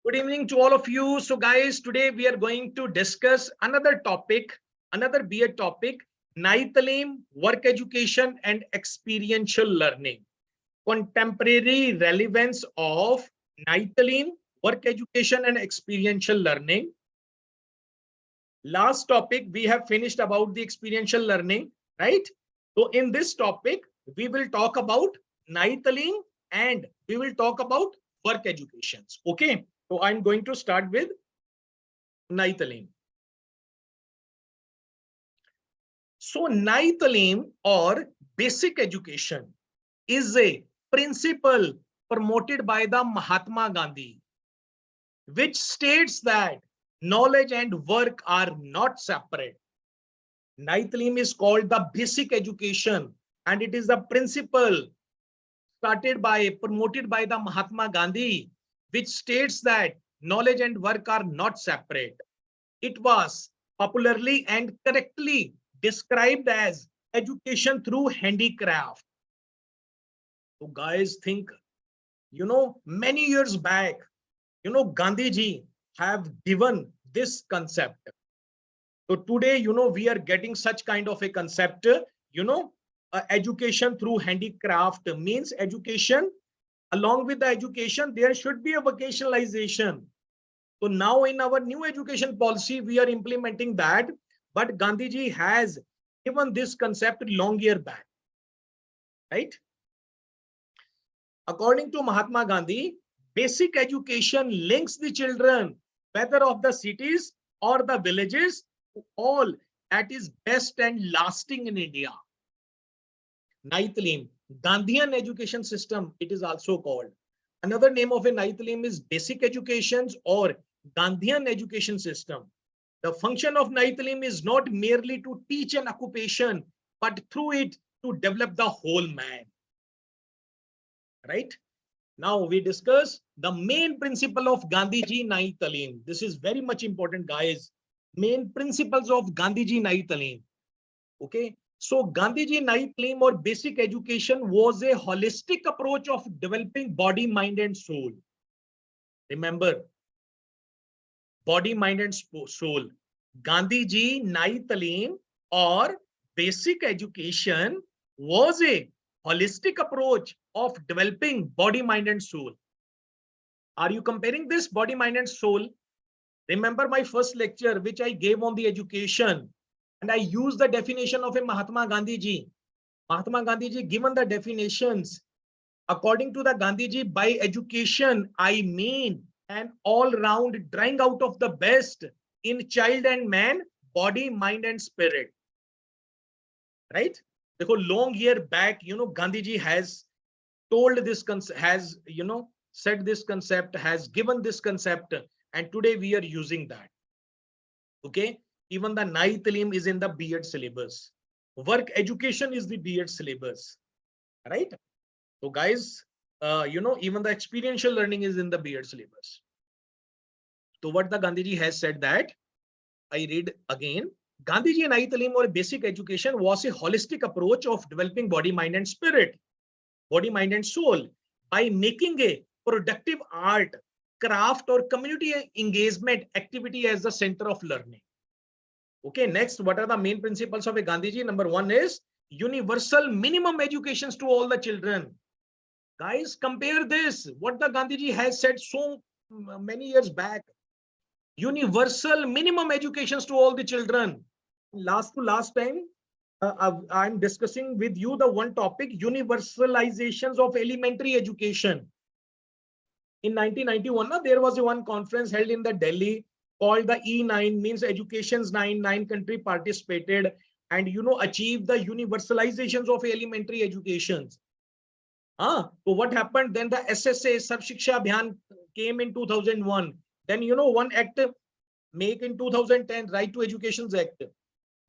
Good evening to all of you. So guys, today we are going to discuss another topic, another BEd topic, Talim, work education and experiential learning. Contemporary relevance of Talim, work education and experiential learning. Last topic, we have finished about the experiential learning, right? So in this topic, we will talk about Talim and we will talk about work educations. Okay. So I'm going to start with Talim. So Talim or basic education is a principle promoted by the Mahatma Gandhi, which states that knowledge and work are not separate. Talim is called the basic education, and it is the principle promoted by the Mahatma Gandhi, which states that knowledge and work are not separate. It was popularly and correctly described as education through handicraft. So guys, think, many years back, Gandhi ji have given this concept. So today, we are getting such kind of a concept, education through handicraft means education. Along with the education, there should be a vocationalization. So now in our new education policy, we are implementing that. But Gandhiji has given this concept long year back, right? According to Mahatma Gandhi, basic education links the children, whether of the cities or the villages, to all that is best and lasting in India. Talim, Gandhian education system, it is also called. Another name of a Talim is basic educations or Gandhian education system. The function of Talim is not merely to teach an occupation, but through it to develop the whole man. Right? Now we discuss the main principle of Gandhiji Talim. This is very much important, guys. Main principles of Gandhiji Talim. Okay. So Gandhiji Talim or basic education was a holistic approach of developing body, mind, and soul. Remember, body, mind, and soul. Gandhiji Talim or basic education was a holistic approach of developing body, mind, and soul. Are you comparing this body, mind, and soul? Remember my first lecture, which I gave on the education, and I used the definition of a Mahatma Gandhi ji. Mahatma Gandhi ji given the definitions. According to the Gandhi ji, by education, I mean an all-round drawing out of the best in child and man, body, mind, and spirit. Right? Because long year back, Gandhi ji has told this concept, has, said this concept, has given this concept, and today we are using that. Okay. Even the Talim is in the BEd syllabus. Work education is the BEd syllabus, right? So guys, even the experiential learning is in the BEd syllabus. So what the Gandhiji has said that, I read again, Gandhiji and Talim or basic education was a holistic approach of developing body, mind, and spirit, body, mind, and soul by making a productive art, craft, or community engagement activity as the center of learning. Okay, next, what are the main principles of a Gandhiji? Number one is universal minimum educations to all the children. Guys, compare this, what the Gandhiji has said so many years back. Universal minimum educations to all the children. Last time, I'm discussing with you the one topic, universalizations of elementary education. In 1991, there was one conference held in the Delhi called the E9, means Education's 9 country participated and achieved the universalizations of elementary educations. So what happened then? The SSA Sarv Shiksha Abhiyan came in 2001. Then one act make in 2010, Right to Education Act,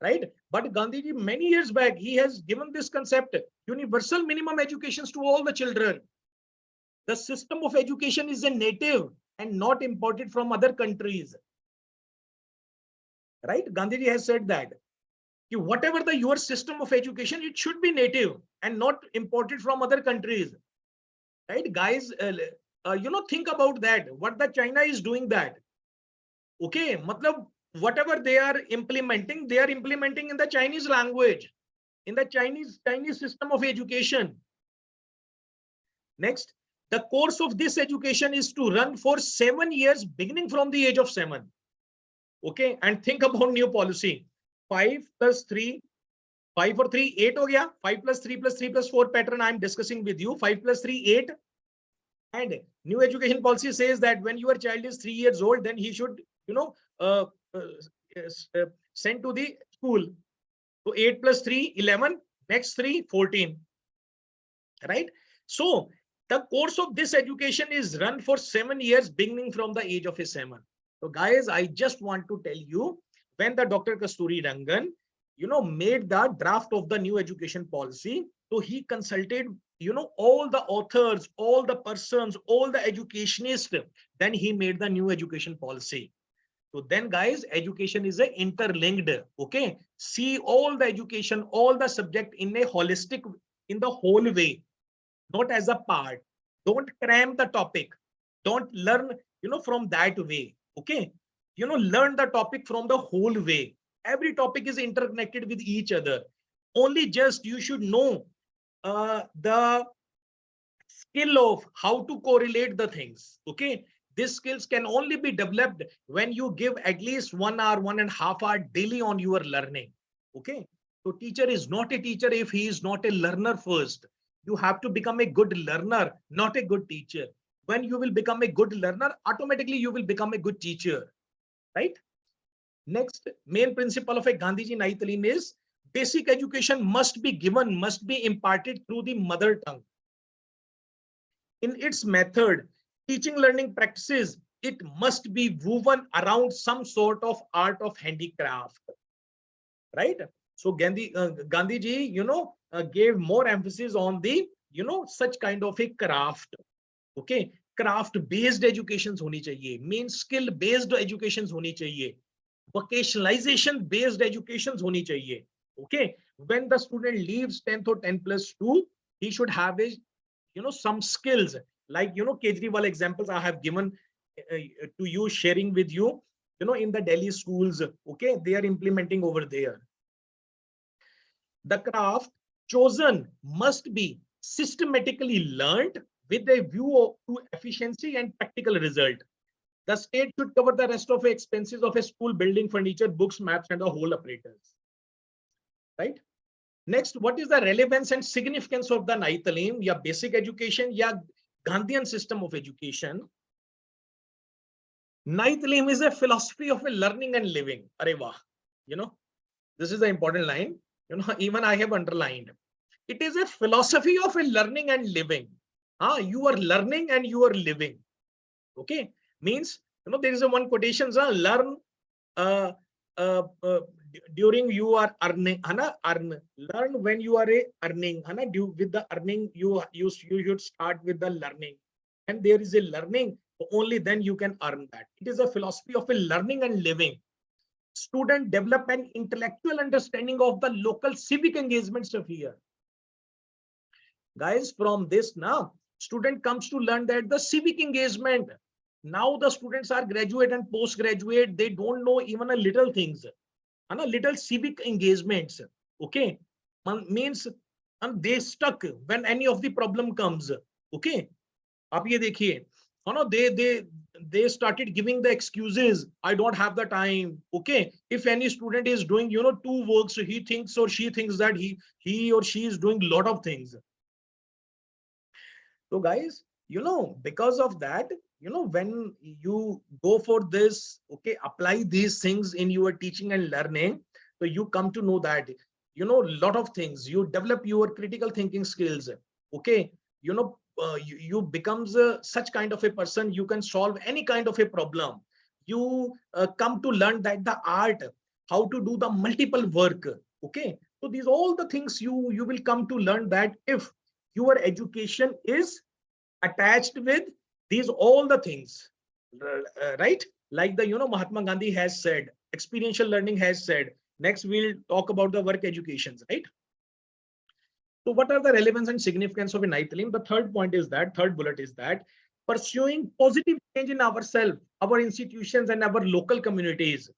right? But Gandhiji many years back, he has given this concept, universal minimum educations to all the children. The system of education is a native and not imported from other countries. Right? Gandhiji has said that whatever your system of education, it should be native and not imported from other countries. Right, guys? think about that, what the China is doing that. Okay, matlab, whatever they are implementing in the Chinese language, in the Chinese system of education. Next, the course of this education is to run for 7 years, beginning from the age of 7. Okay, and think about new policy. 5 plus 3, 5 or 3, 8 ho gaya. 5 plus 3 plus 3 plus 4 pattern I am discussing with you. 5 plus 3, 8. And new education policy says that when your child is 3 years old, then he should, sent to the school. So 8 plus 3, 11. Next 3, 14. Right? So the course of this education is run for 7 years, beginning from the age of 7. So guys, I just want to tell you, when the Dr. Kasturi Rangan, made the draft of the new education policy, so he consulted, all the authors, all the persons, all the educationists, then he made the new education policy. So then guys, education is a interlinked. Okay, see all the education, all the subject in a holistic, in the whole way, not as a part. Don't cram the topic. Don't learn, from that way. Okay, learn the topic from the whole way. Every topic is interconnected with each other. Only just you should know the skill of how to correlate the things. Okay, these skills can only be developed when you give at least 1 hour, 1.5 hour daily on your learning. Okay, so teacher is not a teacher if he is not a learner first. You have to become a good learner, not a good teacher. When you will become a good learner, automatically you will become a good teacher, right? Next, main principle of a Gandhiji Nai Talim is basic education must be given, must be imparted through the mother tongue. In its method, teaching learning practices, it must be woven around some sort of art of handicraft, right? So Gandhiji, gave more emphasis on the, such kind of a craft. Okay, craft based educations honi chahiye, main skill based educations honi chahiye, vocationalization based educations honi chahiye. Okay, when the student leaves 10th or 10 plus 2, he should have a, some skills, like, Kejriwal examples I have given to you, sharing with you, in the Delhi schools. Okay, they are implementing over there. The craft chosen must be systematically learned with a view to efficiency and practical result. The state should cover the rest of the expenses of a school building, furniture, books, maps, and the whole apparatus. Right? Next, what is the relevance and significance of the Nai Talim, ya basic education, ya Gandhian system of education? Nai Talim is a philosophy of a learning and living. Arey wah. This is the important line. Even I have underlined. It is a philosophy of a learning and living. You are learning and you are living. Okay, means, there is a one quotation, learn during you are earning, learn when you are earning, with the earning you should start with the learning, and there is a learning, only then you can earn that. It is a philosophy of a learning and living. Student develop an intellectual understanding of the local civic engagements of here. Guys, from this now, student comes to learn that the civic engagement. Now the students are graduate and postgraduate. They don't know even a little things, and a little civic engagements. Okay, means and they stuck when any of the problem comes. Okay, आप ये देखिए, they started giving the excuses. I don't have the time. Okay, if any student is doing 2 works, he thinks or she thinks that he or she is doing a lot of things. So guys, because of that, when you go for this, okay, apply these things in your teaching and learning, so you come to know that, a lot of things, you develop your critical thinking skills. Okay, you becomes such kind of a person, you can solve any kind of a problem. You come to learn that the art, how to do the multiple work. Okay, so these all the things you will come to learn that if your education is attached with these all the things, right? Like the Mahatma Gandhi has said, experiential learning has said. Next we'll talk about the work educations, right? So what are the relevance and significance of a Nai Talim? The third point is that, third bullet is that pursuing positive change in ourselves, our institutions, and our local communities.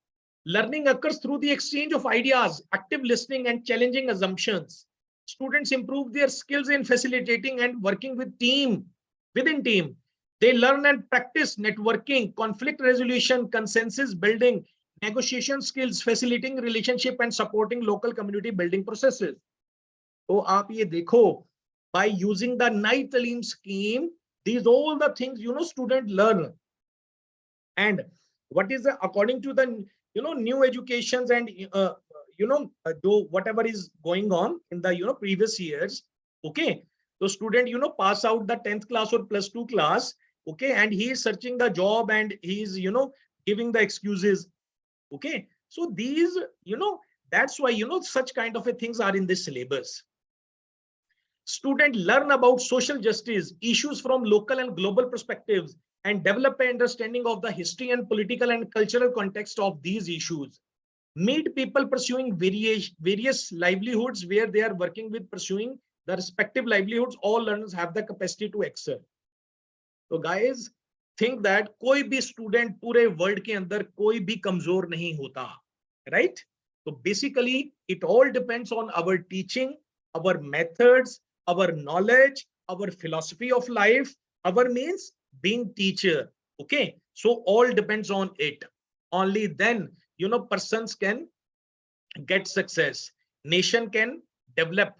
Learning occurs through the exchange of ideas, active listening, and challenging assumptions. Students improve their skills in facilitating and working within team. They learn and practice networking, conflict resolution, consensus building, negotiation skills, facilitating relationship, and supporting local community building processes. तो आप ये देखो, by using the Nai Talim scheme, these all the things student learn. And what is the, according to the new educations and do whatever is going on in the previous years, okay, so student pass out the 10th class or +2 class, okay, and he is searching the job and he is giving the excuses, okay. So these that's why such kind of things are in this syllabus. Students learn about social justice issues from local and global perspectives and develop an understanding of the history and political and cultural context of these issues. Meet people pursuing various livelihoods where they are working with pursuing the respective livelihoods. All learners have the capacity to excel. So guys, think that कोई भी student पूरे world के अंदर कोई भी कमजोर नहीं होता, right? So basically it all depends on our teaching, our methods, our knowledge, our philosophy of life, our means being teacher, okay. So all depends on it. Only then persons can get success, nation can develop,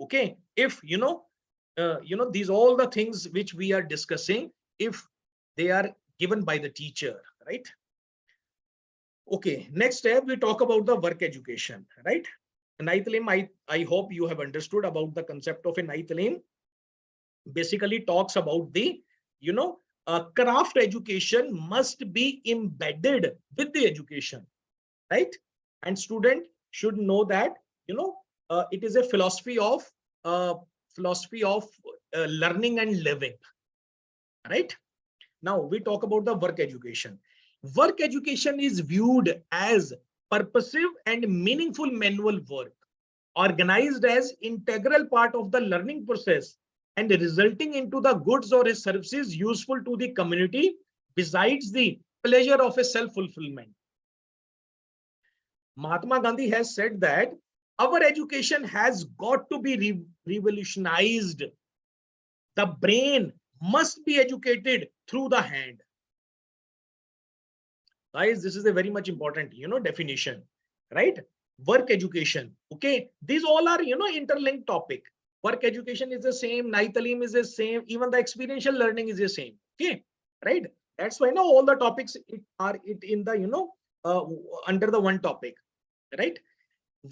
okay, if these all the things which we are discussing, if they are given by the teacher, right? Okay, next step we talk about the work education, right? Nai Talim, I hope you have understood about the concept of a Nai Talim. Basically talks about the craft education must be embedded with the education, right? And student should know that it is a philosophy of learning and living, right? Now we talk about the work education. Work education is viewed as purposive and meaningful manual work, organized as integral part of the learning process and resulting into the goods or services useful to the community besides the pleasure of a self-fulfillment. Mahatma Gandhi has said that our education has got to be revolutionized. The brain must be educated through the hand. Guys, this is a very much important definition, right? Work education, okay, these all are interlinked topic. Work education is the same, Nai Talim is the same, even the experiential learning is the same, okay, right? That's why all the topics are in the under the one topic, right?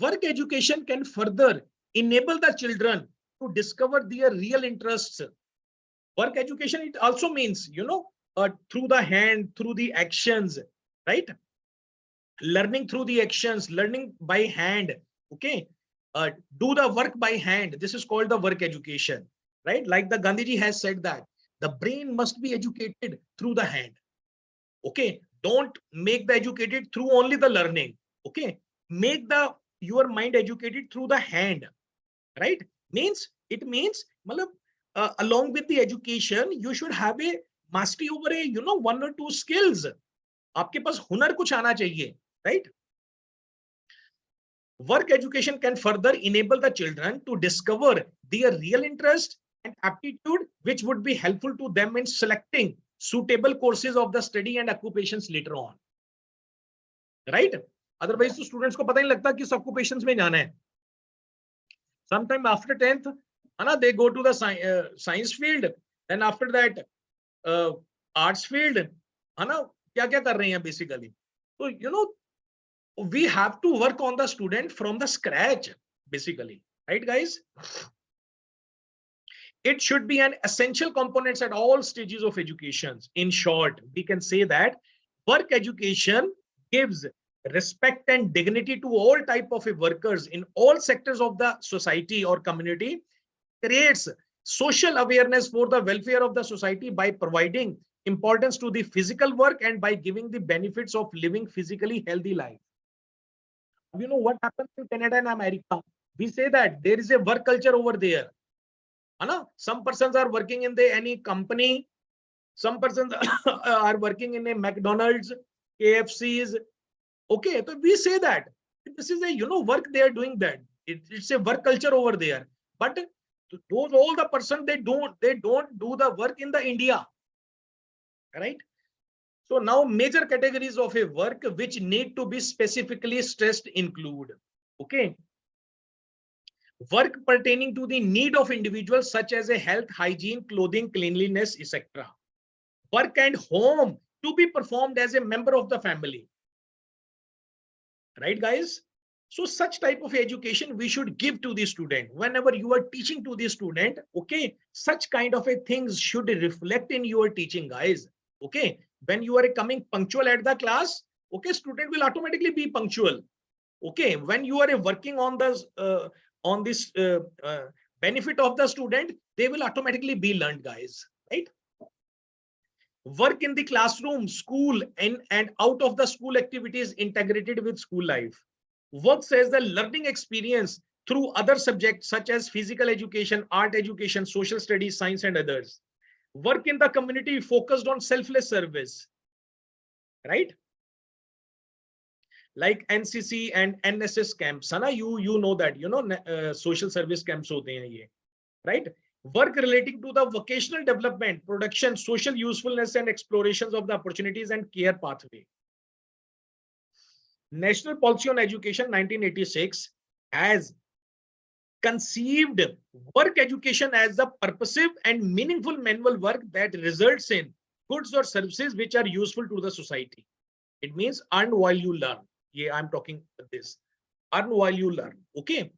Work education can further enable the children to discover their real interests. Work education, it also means through the hand, through the actions, right? Learning through the actions, learning by hand, okay, do the work by hand. This is called the work education, right? Like the Gandhiji has said that the brain must be educated through the hand, okay. Don't make the educated through only the learning, okay. Make the your mind educated through the hand, right? It means along with the education you should have a mastery over a one or two skills. आपके पास हुनर कुछ आना चाहिए, right? Work education can further enable the children to discover their real interest and aptitude, which would be helpful to them in selecting suitable courses of the study and occupations later on, right? Otherwise तो students को पता नहीं लगता किस occupations में जाना है. Sometime after 10th, they go to the science field, and after that arts field, क्या कर रहे हैं basically. So we have to work on the student from the scratch, basically, right guys? It should be an essential components at all stages of education. In short, we can say that work education gives respect and dignity to all type of workers in all sectors of the society or community, creates social awareness for the welfare of the society by providing importance to the physical work and by giving the benefits of living physically healthy life. You know what happens in Canada and America? We say that there is a work culture over there. Some persons are working in any company, some persons are working in a McDonald's, KFC's. Okay, so we say that this is a work they are doing, that it's a work culture over there. But those all the person, they don't do the work in the India, right? So now major categories of a work which need to be specifically stressed include, okay, work pertaining to the need of individuals such as a health, hygiene, clothing, cleanliness, etc. Work and home to be performed as a member of the family, right guys? So such type of education we should give to the student whenever you are teaching to the student. Okay, such kind of a things should reflect in your teaching, guys. Okay, when you are coming punctual at the class, okay, student will automatically be punctual. Okay, when you are working on this benefit of the student, they will automatically be learned, guys, right? Work in the classroom, school, and out of the school activities integrated with school life. Works as the learning experience through other subjects such as physical education, art education, social studies, science, and others. Work in the community focused on selfless service, right? Like NCC and NSS camps, है ना? You know that, social service camps होते हैं ये, right? Work relating to the vocational development, production, social usefulness, and explorations of the opportunities and care pathway. National Policy on Education 1986 has conceived work education as the purposive and meaningful manual work that results in goods or services which are useful to the society. It means earn while you learn. Yeah, I'm talking this. Earn while you learn. Okay.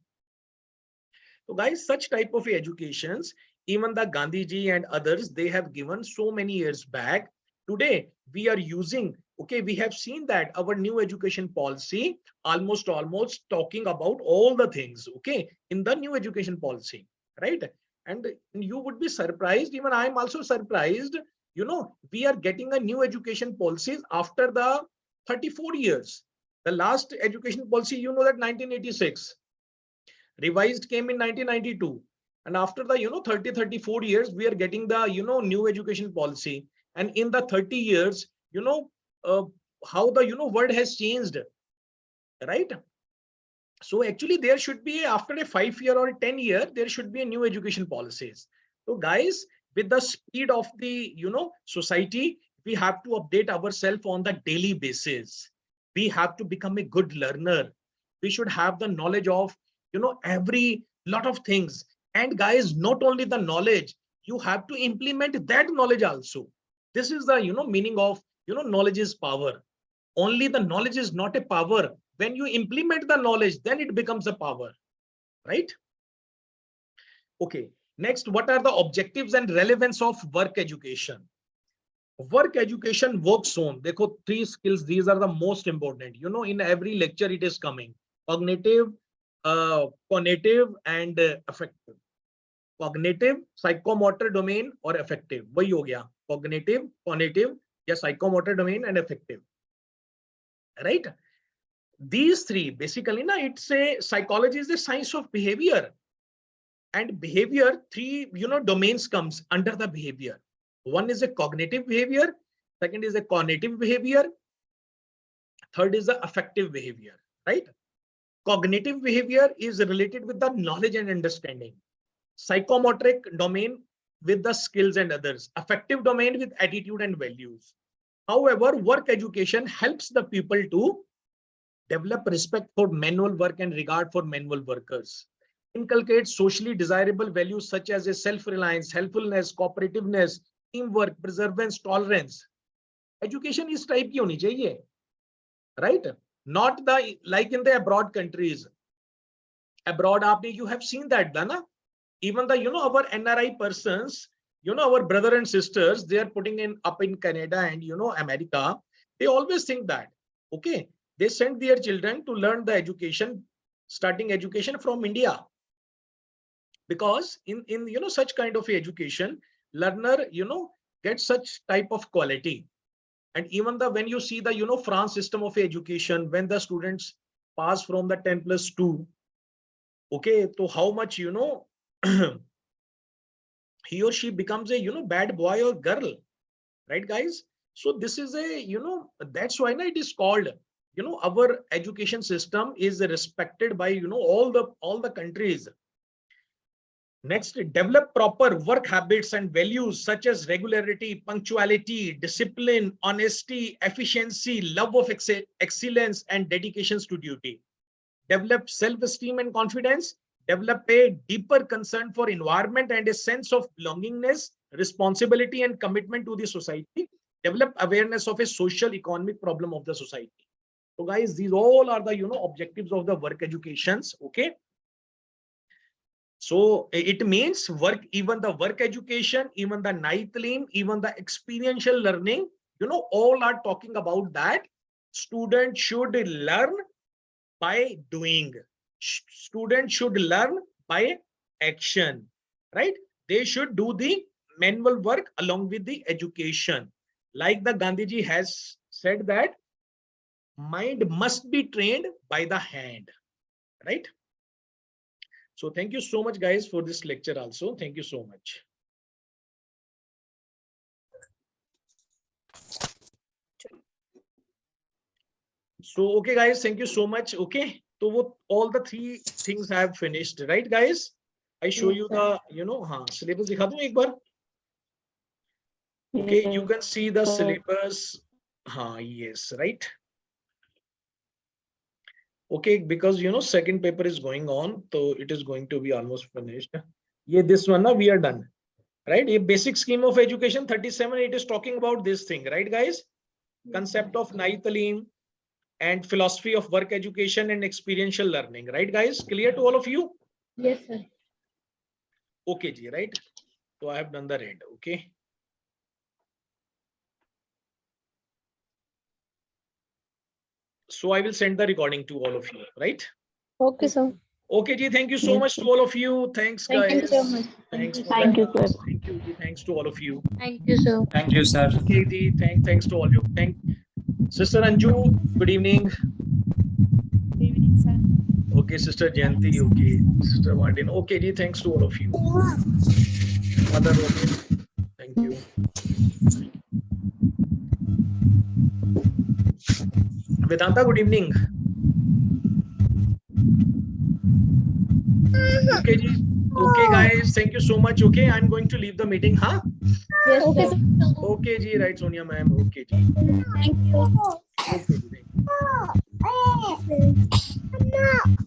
So guys, such type of educations, even the Gandhiji and others, they have given so many years back. Today, we are using, okay, we have seen that our new education policy almost talking about all the things, okay, in the new education policy, right? And you would be surprised, even I'm also surprised, we are getting a new education policies after the 34 years. The last education policy, that 1986. Revised came in 1992, and after the 34 years we are getting the new education policy. And in the 30 years, uh, how the world has changed, right? So actually there should be, after a 5 year or 10 year, there should be a new education policies. So guys, with the speed of the society, we have to update ourselves on the daily basis. We have to become a good learner. We should have the knowledge of every lot of things. And guys, not only the knowledge, you have to implement that knowledge also. This is the meaning of knowledge is power. Only the knowledge is not a power. When you implement the knowledge, then it becomes a power, right? Okay, next, what are the objectives and relevance of work education? Work education works on, देखो, 3 skills, these are the most important. In every lecture it is coming: cognitive, cognitive, and affective. Cognitive, psychomotor domain, or affective. वही हो गया, cognitive, cognitive, या psychomotor domain and affective, right? These three basically, it's a psychology is the science of behavior, and behavior, 3 domains comes under the behavior. One is a cognitive behavior, second is a cognitive behavior, third is the affective behavior, right? Cognitive behavior is related with the knowledge and understanding, psychomotoric domain with the skills and others, affective domain with attitude and values. However, work education helps the people to develop respect for manual work and regard for manual workers, inculcate socially desirable values such as a self-reliance, helpfulness, cooperativeness, teamwork, perseverance, tolerance. Education is type की होनी चाहिए, right? Not the like in the abroad countries. Abroad, you have seen that, Dana. Even the our NRI persons, our brother and sisters, they are putting in up in Canada and America. They always think that, okay, they send their children to learn the education, starting education from India, because in such kind of education, learner gets such type of quality. And even when you see the France system of education, when the students pass from the 10+2, okay, so how much he or she becomes a bad boy or girl. right, guys? So this is a, that's why it is called, our education system is respected by, all the countries. Next, develop proper work habits and values such as regularity, punctuality, discipline, honesty, efficiency, love of excellence, and dedications to duty. Develop self-esteem and confidence. Develop a deeper concern for environment and a sense of belongingness, responsibility, and commitment to the society. Develop awareness of a social economic problem of the society. So guys, these all are the, objectives of the work educations. Okay. So it means work, even the work education, even the night Talim, even the experiential learning, all are talking about that. Students should learn by doing. Students should learn by action, right? They should do the manual work along with the education. Like the Gandhiji has said that mind must be trained by the hand, right? So thank you so much, guys, for this lecture also. Thank you so much. So, okay, guys, thank you so much. Okay. So all the 3 things have finished, right, guys? I show you the, syllabus. Dikha do ek bar. Okay, you can see the syllabus. Yes, right. Okay, because second paper is going on, so it is going to be almost finished. Yeah, this one now we are done, right? A basic scheme of education 37, it is talking about this thing, right, guys? Concept of Nai Talim and philosophy of work education and experiential learning, right, guys? Clear to all of you? Yes, sir. Okay, Ji, right? So I have done the red. Okay. So I will send the recording to all of you, right? Okay, sir. Okay, Ji, thank you so much to all of you. Thanks, guys. Thank you so much. Thanks, Thank you, sir. Thank you, Ji. Thanks to all of you. Thank you, sir. Thank you, sir. Okay, Ji. Thanks to all of you. Thank Sister Anju. Good evening. Good evening, sir. Okay, Sister Jayanti. Okay, Sister Martin. Okay, Ji. Thanks to all of you. Mother Robin. Thank you. Vedanta, good evening. Okay, Ji. Okay, guys. Thank you so much. Okay, I'm going to leave the meeting. Huh? Yes, Okay, sir. Okay, Ji. Right, Sonia ma'am. Okay, Ji. Thank you. Okay, Ji.